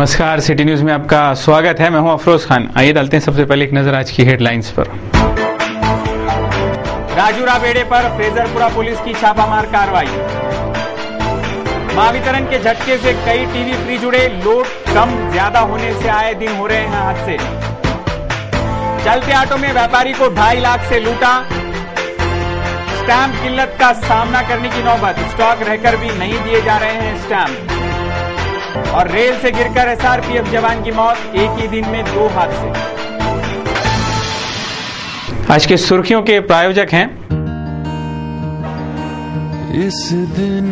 नमस्कार, city news में आपका स्वागत है। मैं हूं अफरोज खान। आइए डालते हैं सबसे पहले एक नजर आज की हेडलाइंस पर। राजूरा बेड़े पर फ्रेजरपुरा पुलिस की छापामार कार्रवाई। महावितरण के झटके से कई टीवी फ्रिज उड़े। लोड कम ज्यादा होने से आए दिन हो रहे हैं हादसे। चलते ऑटो में व्यापारी को 2.5 लाख से लूटा। स्टैंप किल्लत का सामना करने की नौबत। स्टॉक रहकर भी नहीं दिए जा रहे हैं स्टैंप। और रेल से गिरकर एसआरपीएफ जवान की मौत। एक ही दिन में 2 हादसे। आज के सुर्खियों के प्रायोजक हैं इस दिन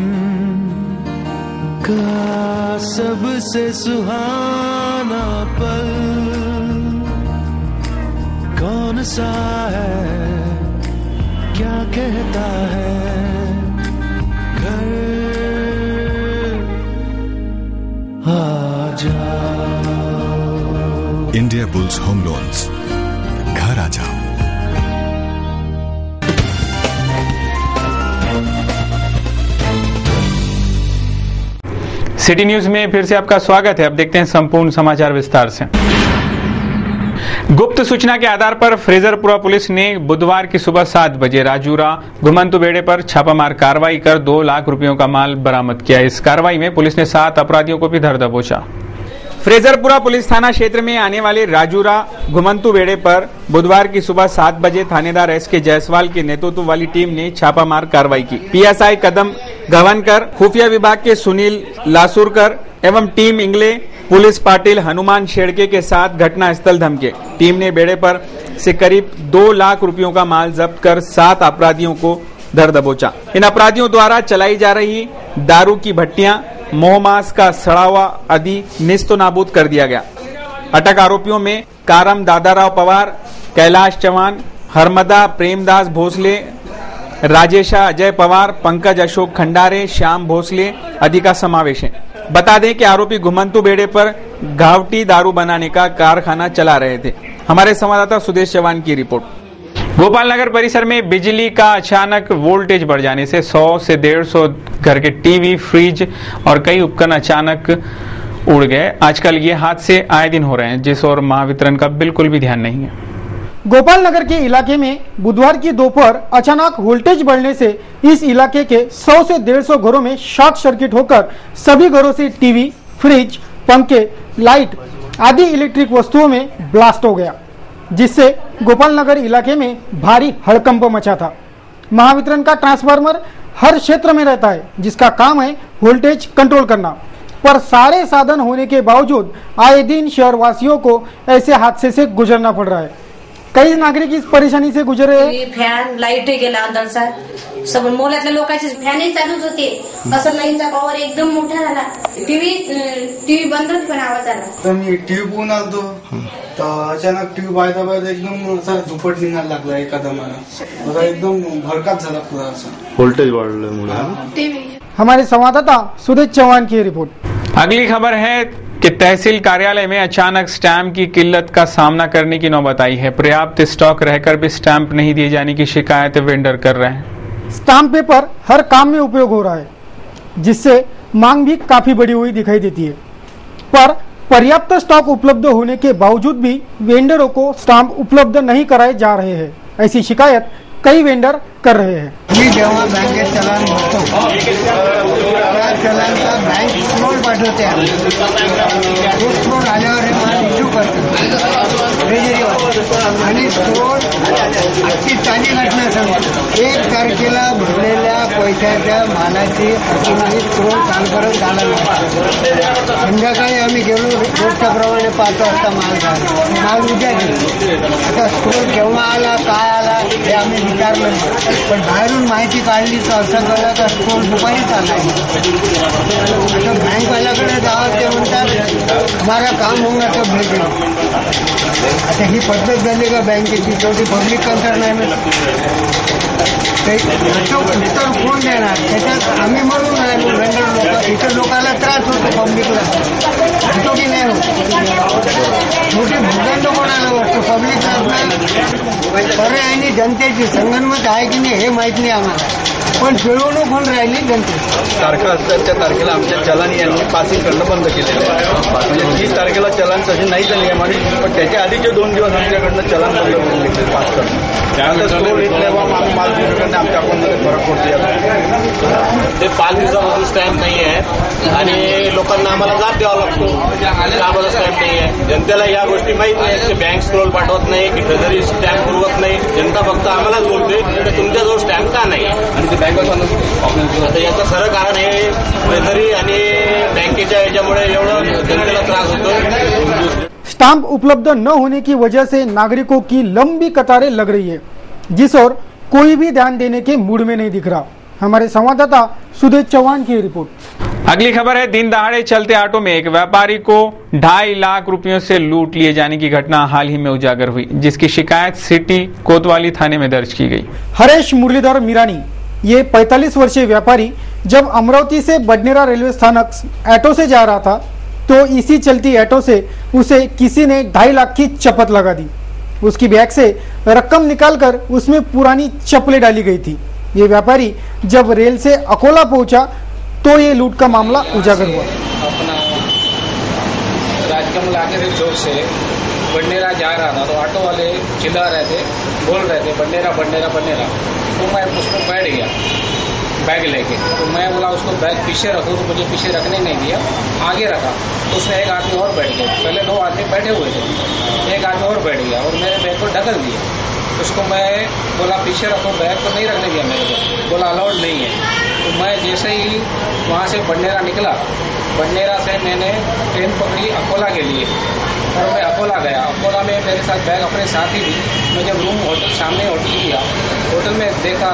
का सबसे सुहाना पल कौन सा है, क्या कहता है घर आ जाओ। इंडिया बुल्स होम लोन्स, घर आ जाओ। सिटी न्यूज में फिर से आपका स्वागत है। अब देखते हैं संपूर्ण समाचार विस्तार से। गुप्त सूचना के आधार पर फ्रेजरपुरा पुलिस ने बुधवार की सुबह 7 बजे राजूरा घुमंतु बेड़े पर छापामार कार्रवाई कर 2 लाख रुपयों का माल बरामद किया। इस कार्रवाई में पुलिस ने 7 अपराधियों को भी धर दबोचा। फ्रेजरपुरा पुलिस थाना क्षेत्र में आने वाले राजूरा घुमंतु बेड़े पर बुधवार की सुबह 7 बजे थानेदार एसके जायसवाल के नेतृत्व वाली टीम ने छापामार कार्रवाई की। पीएसआई कदम गवनकर, खुफिया विभाग के सुनील लासुरकर एवं टीम इंगले, पुलिस पाटिल हनुमान शेड़के के साथ घटना स्थल धमके। टीम ने बेड़े पर से करीब 2 लाख रुपयों का माल जब्त कर 7 अपराधियों को धर दबोचा। इन अपराधियों द्वारा चलाई जा रही दारू की भट्टियां, मोहमास का सड़ावा आदि निस्तो नाबूद कर दिया गया। अटक आरोपियों में कारम दादाराव पवार, कैलाश चौहान, हरमदा प्रेमदास भोसले, राजेशा अजय पवार, पंकज अशोक खंडारे, श्याम भोसले आदि का समावेश है। बता दें कि आरोपी घुमंतु बेड़े पर घावटी दारू बनाने का कारखाना चला रहे थे। हमारे संवाददाता सुदेश चौहान की रिपोर्ट। गोपाल नगर परिसर में बिजली का अचानक वोल्टेज बढ़ जाने से 100 से 150 घर के टीवी, फ्रिज और कई उपकरण अचानक उड़ गए। आजकल ये हादसे आए दिन हो रहे हैं, जिस और महावितरण का बिल्कुल भी ध्यान नहीं है। गोपाल नगर के इलाके में बुधवार की दोपहर अचानक वोल्टेज बढ़ने से इस इलाके के 100 से 150 घरों में शॉर्ट सर्किट होकर सभी घरों से टीवी, फ्रिज, पंखे, लाइट आदि इलेक्ट्रिक वस्तुओं में ब्लास्ट हो गया, जिससे गोपाल नगर इलाके में भारी हड़कंप मचा था। महावितरण का ट्रांसफार्मर हर क्षेत्र में रहता है, जिसका काम है वोल्टेज कंट्रोल करना, पर सारे साधन होने के बावजूद आए दिन शहरवासियों को ऐसे हादसे से गुजरना पड़ रहा है। कई नागरिक इस परेशानी से गुजर रहे हैं। फॅन लाईट गेला दरसा सब मोलातल्या लोकांचे फॅनही चालूच होते, असं लाईनचा पॉवर एकदम मोठा झाला। टीव्ही बंदच पण आवाज आला। तर मी टीव्ही पाहून आलतो, तर अचानक टीव्ही पाहता पाहता एकदम असा झुपट निघायला लागला एका दमानं। असा एकदम भडकाच झाला पूरा असा वोल्टेज बढ़ने। हमारे संवाददाता सुदेश चौहान की रिपोर्ट। अगली खबर है कि तहसील कार्यालय में अचानक स्टैंप की किल्लत का सामना करने की नौबत आई है। पर्याप्त स्टॉक रहकर भी स्टैंप नहीं दिए जाने की शिकायत वेंडर कर रहे हैं। स्टाम्प पेपर हर काम में उपयोग हो रहा है, जिससे मांग भी काफी बड़ी हुई दिखाई देती है, पर पर्याप्त स्टॉक उपलब्ध होने के बावजूद भी वेंडरों को स्टाम्प उपलब्ध नहीं कराए जा रहे हैं। ऐसी शिकायत कई वेंडर कर रहे हैं। मी जेव्हा बँकेत चलन भरतो त्या चलनचा बँक स्क्रोल पाठवते, तो स्क्रोल आल्यावर हे माल इश्यू करतो ट्रेजरीवर, आणि स्क्रोल अगदी चांगली घटना सांगतो। 1 तारखेला भरलेल्या पैशाच्या मालाची अजूनही स्क्रोल कालपर्यंत झाला नाही। संध्याकाळी आम्ही गेलो, रोजच्या प्रमाणे 5 वाजता माल झाला, माल उद्या गेलो। आता स्क्रोल केव्हा आला, काय आला हे आम्ही विचारलं नाही, पण बाहेरून माहिती काढली तर असं कळलं तर स्क्रोल दुपारी चाललाय। आता बँकवाल्याकडे जावं ते म्हणतात हमारा काम होगा तो भेटेल। आता ही पद्धत झाली का बँकेची? शेवटी पब्लिक कंसर्न आहे ना, इतर कोण देणार? त्याच्यात आम्ही म्हणून राहिलो वेंडर लोक, इतर लोकांना त्रास होतो, पब्लिकला होतो की नाही होत? छोटी भूखंड कोणाला वाटतो? पब्लिक पर्याय आणि जनतेची संगनमत आहे की नाही हे माहित नाही आम्हाला। पण पिळवणूक होऊन राहिली जनतेची. तारखा असतात त्या तारखेला आमच्या चलानी यांनी पासिंग करणं बंद केलेलं आहे. म्हणजे 30 तारखेला चलन तशी नाही झाली आहे आणि पण त्याच्या आधीचे 2 दिवस आमच्याकडनं चलन बंद करून घेतले पास करणं. त्यानंतर स्टोर घेतल्यावर आम्ही माल विक्रीकडनं आमच्या अकाउंटमध्ये फरक पडतो. ते 5 दिवसापासून स्टॅम्प नाही आहे आणि लोकांना आम्हाला जाब द्यावा लागतो. आम्हाला स्टॅम्प नाही आहे. जनतेला या गोष्टी माहीत नाही. बँक स्क्रोल पाठवत नाही की ट्रेझरी स्टॅम्प पुरवत नाही. जनता फक्त आम्हालाच बोलते की तुमच्याजवळ स्टॅम्प का नाही आणि ते आता याचं खरं कारण हे ट्रेझरी आणि बँकेच्या याच्यामुळे एवढं जनतेला त्रास होतो. स्टाम्प उपलब्ध न होने की वजह से नागरिकों की लंबी कतारें लग रही है, जिस ओर कोई भी ध्यान देने के मूड में नहीं दिख रहा। हमारे संवाददाता सुदेश चौहान की रिपोर्ट। अगली खबर है, दिन दहाड़े चलते ऑटो में एक व्यापारी को 2.5 लाख रुपयों से लूट लिए जाने की घटना हाल ही में उजागर हुई, जिसकी शिकायत सिटी कोतवाली थाने में दर्ज की गई। हरेश मुरलीधर मीरानी, ये 45 वर्षीय व्यापारी जब अमरावती से बडनेरा रेलवे स्थानक ऑटो से जा रहा था तो इसी चलती ऑटो से उसे किसी ने 2.5 लाख की चपत लगा दी। उसकी बैग से रकम निकालकर उसमें पुरानी चप्पलें डाली गई थी। ये व्यापारी जब रेल से अकोला पहुंचा तो ये लूट का मामला उजागर हुआ। अपना राजकमल आगे चौक से बडनेरा जा रहा था तो ऑटो वाले चिल्ला रहे थे, बोल रहे थे बडनेरा बडनेरा बडनेरा। तो मैं उसमें बैठ गया बैग लेके। तो मैं बोला उसको बैग पीछे रखो, तो मुझे पीछे रखने नहीं दिया, आगे रखा। तो उसमें एक आदमी और बैठ गया। पहले 2 आदमी बैठे हुए थे, एक आदमी और बैठ गया और मेरे बैग को ढकल दिया। उसको मैं बोला पीछे रखो, बैग को नहीं रखने दिया मेरे को, बोला अलाउड नहीं है। तो मैं जैसे ही वहाँ से बडनेरा निकला, बडनेरा से मैंने ट्रेन पकड़ी अकोला के लिए और मैं अकोला गया। अकोला में मेरे साथ बैग अपने साथ ही थी। मैं जब रूम होटल सामने होटल किया, होटल में देखा,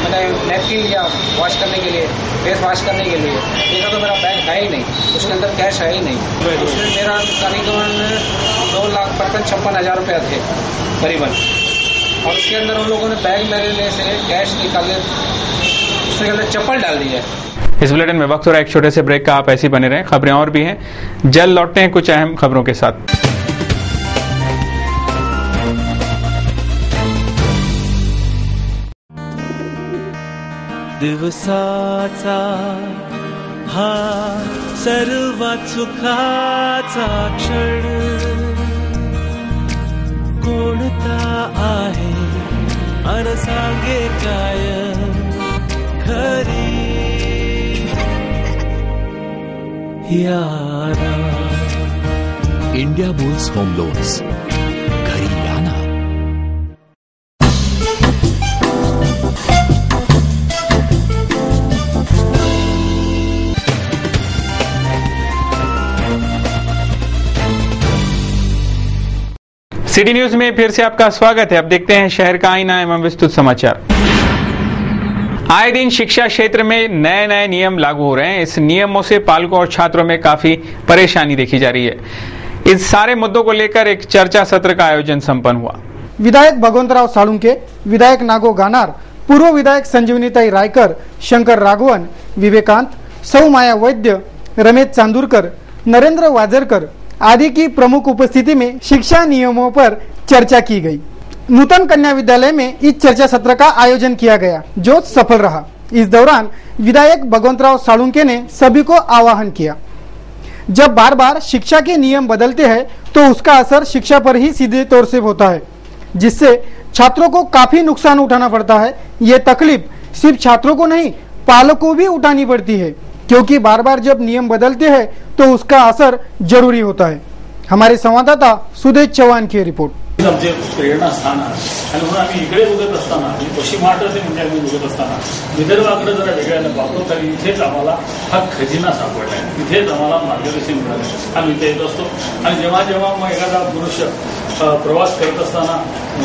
मैंने नैपकिन लिया वॉश करने के लिए, फेस वॉश करने के लिए, देखा तो मेरा बैग है ही नहीं, उसके अंदर कैश है ही नहीं। उसमें मेरा करीबन 2,55,000 रुपया थे करीबन। और उसके अंदर उन लोगों ने बैग मेरे लिए से कैश निकाले, उसके अंदर चप्पल डाल दी है। इस बुलेटिन में वक्त हो रहा है एक छोटे से ब्रेक का, आप ऐसे बने रहें। खबरें और भी हैं, जल्द लौटते हैं कुछ अहम खबरों के साथ। दिवसाचा हा सर्वात सुखाचा क्षण कोणता आहे अन सांगे काय खरी यारा। इंडिया बुल्स होम लोन्स, घरी या ना। सिटी न्यूज में फिर से आपका स्वागत है। अब देखते हैं शहर का आईना एवं विस्तृत समाचार। आए दिन शिक्षा क्षेत्र में नए नए नियम लागू हो रहे हैं। इस नियमों से पालकों और छात्रों में काफी परेशानी देखी जा रही है। इस सारे मुद्दों को लेकर एक चर्चा सत्र का आयोजन संपन्न हुआ। विधायक भगवंतराव साळुंके, विधायक नागो गानार, पूर्व विधायक संजीवनीताई रायकर, शंकर राघवन, विवेकांत, सौ माया वैद्य, रमेश चांदूरकर, नरेंद्र वाजरकर आदि की प्रमुख उपस्थिति में शिक्षा नियमों पर चर्चा की गई। नूतन कन्या विद्यालय में इस चर्चा सत्र का आयोजन किया गया जो सफल रहा। इस दौरान विधायक भगवंतराव साळुंके ने सभी को आह्वान किया, जब बार बार शिक्षा के नियम बदलते हैं तो उसका असर शिक्षा पर ही सीधे तौर से होता है, जिससे छात्रों को काफी नुकसान उठाना पड़ता है। ये तकलीफ सिर्फ छात्रों को नहीं, पालकों को भी उठानी पड़ती है, क्योंकि बार बार जब नियम बदलते हैं तो उसका असर जरूरी होता है। हमारे संवाददाता सुदेश चौहान की रिपोर्ट। आमचे प्रेरणास्थान आहे आणि म्हणून आम्ही इकडे उगत असताना पश्चिम महाराष्ट्राचे म्हणजे आम्ही उगत असताना विदर्भाकडे जरा वेगळ्यानं पाहतो, तरी इथेच आम्हाला हा खजिना सापडला आहे, इथेच आम्हाला मार्गदर्शन मिळालं। आम्ही इथे येत असतो आणि जेव्हा जेव्हा मग एखादा मनुष्य प्रवास करत असताना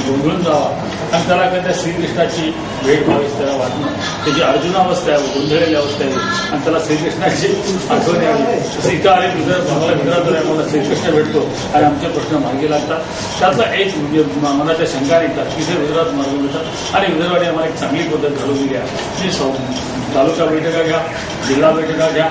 गोंधळून जावा आणि त्याला काय त्या श्रीकृष्णाची भेट व्हावीच, त्याला वाटणं त्याची अर्जुनावस्था आहे, गोंधळलेली अवस्था आहे आणि त्याला श्रीकृष्णाची आठवण यावी। तसं इथं आले विदर्भात आम्हाला श्रीकृष्ण भेटतो आणि आमचे प्रश्न मार्गी लागतात। त्यातला एक म्हणजे मनाच्या शंका निघतात, तिथे विदर्भात मार्ग मिळतात आणि विदर्भाने आम्हाला एक चांगली पद्धत घडवून दिली आहे। तालुका बैठका घ्या, जिल्हा बैठका घ्या,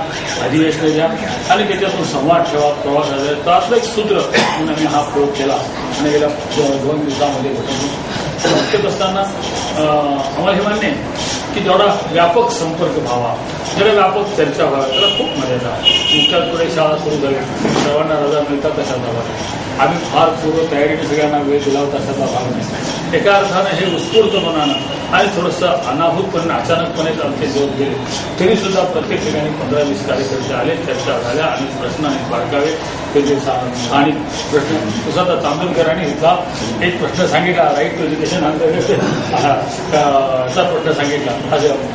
अधिवेशन घ्या आणि त्याच्यातून संवाद ठेवा, प्रवास झाला। त्यातलं एक सूत्र म्हणून आम्ही हा प्रयोग केला आणि गेल्या 2 दिवसामध्ये घडवून करत असताना आम्हाला हे मान्य आहे की जेवढा व्यापक संपर्क व्हावा, जेवढा व्यापक चर्चा व्हावी, त्याला खूप मर्यादा आहे. नुकत्याच पुढे शाळा सुरू झाली, सर्वांना रजा मिळतात तशाचा भाग नाही. आम्ही फार पूर्व तयारीने सगळ्यांना वेळ दिला होता तशाचा भाग नाही. एका अर्थानं हे उत्स्फूर्तपणानं आणि थोडंसं अनाहूतपणे अचानकपणे आमचे दिवस गेले, तरी सुद्धा प्रत्येक ठिकाणी 15-20 कार्यकर्ते आले, चर्चा झाल्या आणि प्रश्न आणि बारकावे ते जे स्थानिक प्रश्न, तसा आता चांदोरकरांनी इथला एक प्रश्न सांगितला, राईट टू एज्युकेशन चा प्रश्न सांगितला,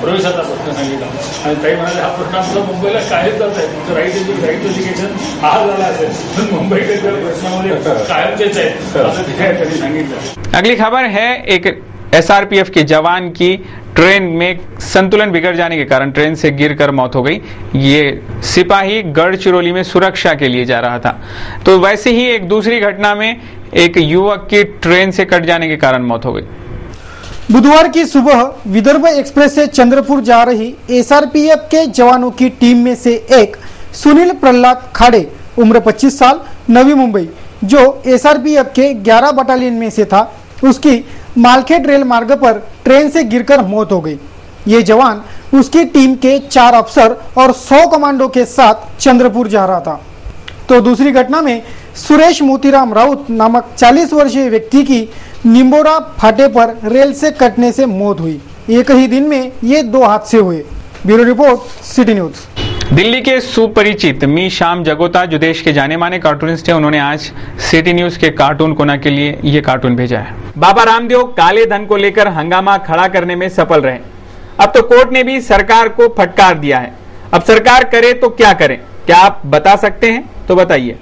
प्रवेशाचा प्रश्न सांगितला आणि ताई म्हणाले हा प्रश्न आमचा मुंबईला कायम जात आहे, तुमचं राईट टू एज्युकेशन हा झाला असेल पण मुंबईच्या प्रश्नामध्ये कायमचेच आहे असं त्यांनी सांगितलं. अगली खबर है एक एसआरपीएफ के जवान की ट्रेन में संतुलन बिगड़ जाने के कारण ट्रेन से गिरकर मौत हो गई. ये सिपाही गढ़चिरौली में सुरक्षा के लिए जा रहा था. तो वैसे ही एक दूसरी घटना में एक युवक की ट्रेन से कट जाने के कारण मौत हो गई. बुधवार की सुबह विदर्भ एक्सप्रेस से चंद्रपुर जा रही एसआरपीएफ के जवानों की टीम में से एक सुनील प्रहलाद खाड़े, उम्र 25 साल, नवी मुंबई, जो एसआरपीएफ के 11 बटालियन में से था, उसकी मालखेड़ रेल मार्ग पर ट्रेन से गिरकर मौत हो गई. ये जवान उसकी टीम के 4 अफसर और 100 कमांडो के साथ चंद्रपुर जा रहा था. तो दूसरी घटना में सुरेश मोतीराम राउत नामक 40 वर्षीय व्यक्ति की निम्बोरा फाटे पर रेल से कटने से मौत हुई. एक ही दिन में ये 2 हादसे हुए. Bureau report, city news. Delhi के सुपरिचित मी श्याम जगोता, जो देश के जाने माने कार्टूनिस्ट हैं, उन्होंने आज सिटी न्यूज के कार्टून कोना के लिए ये कार्टून भेजा है. बाबा रामदेव काले धन को लेकर हंगामा खड़ा करने में सफल रहे. अब तो कोर्ट ने भी सरकार को फटकार दिया है. अब सरकार करे तो क्या करे, क्या आप बता सकते हैं? तो बताइए.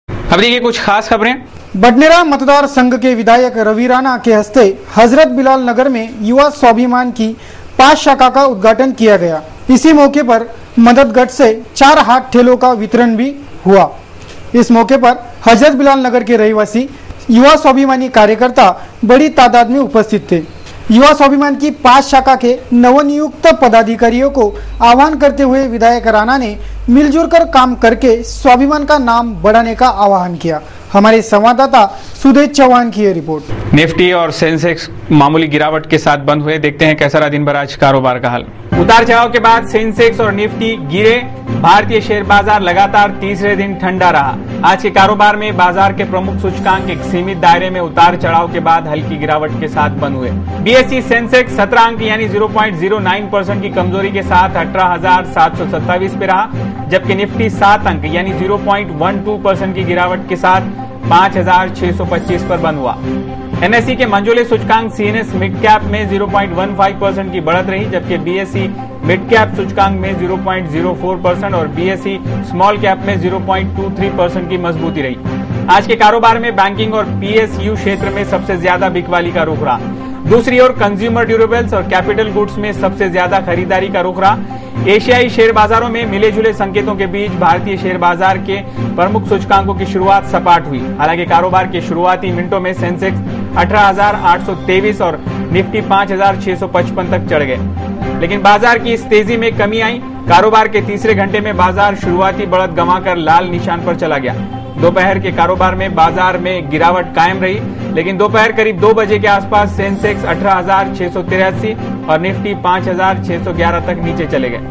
अब देखिए कुछ खास खबरें. बडनेरा मतदार संघ के विधायक रवि राणा के हस्ते हजरत बिलाल नगर में युवा स्वाभिमान की 5 शाखा का उद्घाटन किया गया. इसी मौके पर मदद गट से 4 हाथ ठेलों का वितरण भी हुआ. इस मौके पर हजरत बिलाल नगर के रहवासी युवा स्वाभिमानी कार्यकर्ता बड़ी तादाद में उपस्थित थे. युवा स्वाभिमान की 5 शाखा के नवनियुक्त पदाधिकारियों को आह्वान करते हुए विधायक राणा ने मिलजुल कर काम करके स्वाभिमान का नाम बढ़ाने का आह्वान किया. हमारे संवाददाता सुदेश चौहान की ये रिपोर्ट. निफ्टी और सेंसेक्स मामूली गिरावट के साथ बंद हुए. देखते हैं कैसा रहा दिन भर आज कारोबार का हाल. उतार चढ़ाव के बाद सेंसेक्स और निफ्टी गिरे. भारतीय शेयर बाजार लगातार तीसरे दिन ठंडा रहा. आज के कारोबार में बाजार के प्रमुख सूचकांक एक सीमित दायरे में उतार चढ़ाव के बाद हल्की गिरावट के साथ बंद हुए. बीएसई सेंसेक्स 17 अंक यानी 0.09% की कमजोरी के साथ 18,727 पे रहा, जबकि निफ्टी 7 अंक यानी 0.12% की गिरावट के साथ 5,625 पर बंद हुआ. एनएसई के मंझोले सूचकांक सीएनएस मिड कैप में 0.15% की बढ़त रही, जबकि बीएसई मिड कैप सूचकांक में 0.04% और बीएसई स्मॉल कैप में 0.23% की मजबूती रही. आज के कारोबार में बैंकिंग और पीएसयू क्षेत्र में सबसे ज्यादा बिकवाली का रुख रहा. दूसरी ओर कंज्यूमर ड्यूरेबल्स और कैपिटल गुड्स में सबसे ज्यादा खरीदारी का रुख रहा. एशियाई शेयर बाजारों में मिले जुले संकेतों के बीच भारतीय शेयर बाजार के प्रमुख सूचकांकों की शुरुआत सपाट हुई. हालांकि कारोबार के शुरुआती मिनटों में सेंसेक्स 18,823 और निफ्टी 5,655 तक चढ़ गए, लेकिन बाजार की इस तेजी में कमी आई. कारोबार के तीसरे घंटे में बाजार शुरुआती बढ़त गंवाकर लाल निशान पर चला गया. दोपहर के कारोबार में बाजार में गिरावट कायम रही, लेकिन दोपहर करीब 2 बजे के आसपास सेंसेक्स 18,683 और निफ्टी 5,611 तक नीचे चले गए.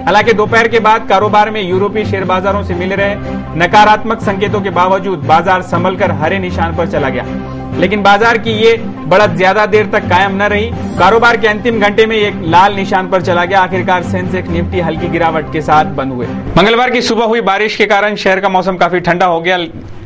हालांकि दोपहर के बाद कारोबार में यूरोपीय शेयर बाजारों से मिल रहे नकारात्मक संकेतों के बावजूद बाजार संभलकर हरे निशान पर चला गया, लेकिन बाजार की ये बढ़त ज्यादा देर तक कायम न रही. कारोबार के अंतिम घंटे में एक लाल निशान पर चला गया. आखिरकार सेंसेक्स निफ्टी हल्की गिरावट के साथ बंद हुए. मंगलवार की सुबह हुई बारिश के कारण शहर का मौसम काफी ठंडा हो गया.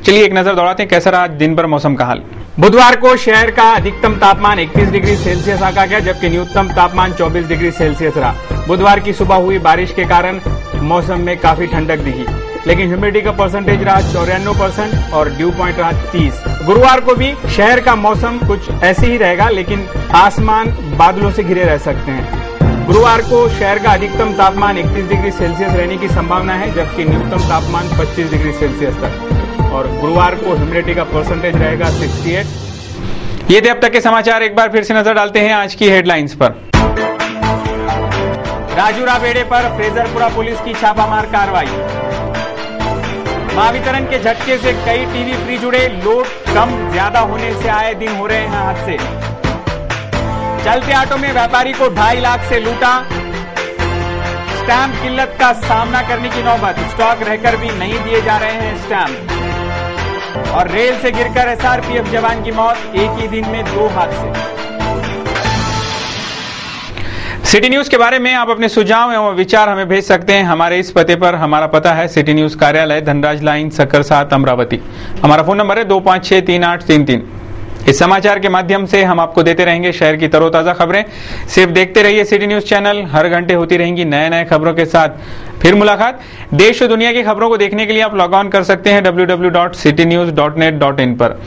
चलिए एक नजर दौड़ाते हैं कैसा रहा दिन भर मौसम का हाल. बुधवार को शहर का अधिकतम तापमान 31 डिग्री सेल्सियस आंका गया, जबकि न्यूनतम तापमान 24 डिग्री सेल्सियस रहा. बुधवार की सुबह हुई बारिश के कारण मौसम में काफी ठंडक दिखी, लेकिन ह्यूमिडिटी का परसेंटेज रहा 94% और ड्यू पॉइंट रहा 30. गुरुवार को भी शहर का मौसम कुछ ऐसे ही रहेगा, लेकिन आसमान बादलों से घिरे रह सकते हैं. गुरुवार को शहर का अधिकतम तापमान 31 डिग्री सेल्सियस रहने की संभावना है, जबकि न्यूनतम तापमान 25 डिग्री सेल्सियस तक, और गुरुवार को ह्यूमिडिटी का परसेंटेज रहेगा 68. ये थे अब तक के समाचार. एक बार फिर से नजर डालते हैं आज की हेडलाइंस पर. राजूरा बेड़े पर फ्रेजरपुरा पुलिस की छापामार कार्रवाई. महावितरण के झटके से कई टीवी फ्रिज उड़े. लोड कम ज्यादा होने से आए दिन हो रहे हैं हादसे. चलते ऑटो में व्यापारी को 2.5 लाख से लूटा। स्टैंप किल्लत का सामना करने की नौबत, स्टॉक रहकर भी नहीं दिए जा रहे हैं स्टैंप। और रेल से गिरकर एसआरपीएफ जवान की मौत, एक ही दिन में 2 हादसे। सिटी न्यूज के बारे में आप अपने सुझाव एवं विचार हमें भेज सकते हैं हमारे इस पते पर। हमारा पता है सिटी न्यूज कार्यालय, धनराज लाइन, सक्कर 7, अमरावती। हमारा फोन नंबर है 25638333। इस समाचार के माध्यम से हम आपको देते रहेंगे शहर की तरोताजा खबरें। सिर्फ देखते रहिए सिटी न्यूज चैनल, हर घंटे होती रहेंगी नए नए खबरों के साथ। फिर मुलाकात। देश और दुनिया की खबरों को देखने के लिए आप लॉग ऑन कर सकते हैं www.citynews.net.in पर।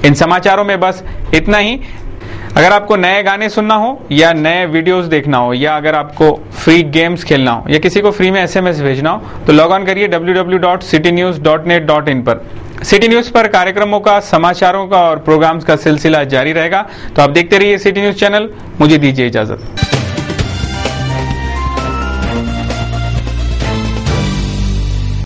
इन समाचारों में बस इतना ही। अगर आपको नए गाने सुनना हो या नए वीडियोस देखना हो या अगर आपको फ्री गेम्स खेलना हो या किसी को फ्री में एसएमएस भेजना हो तो लॉग ऑन करिए www.citynews.net.in पर। सिटी न्यूज पर कार्यक्रमों का, समाचारों का और प्रोग्राम्स का सिलसिला जारी रहेगा, तो आप देखते रहिए सिटी न्यूज चैनल। मुझे दीजिए इजाजत।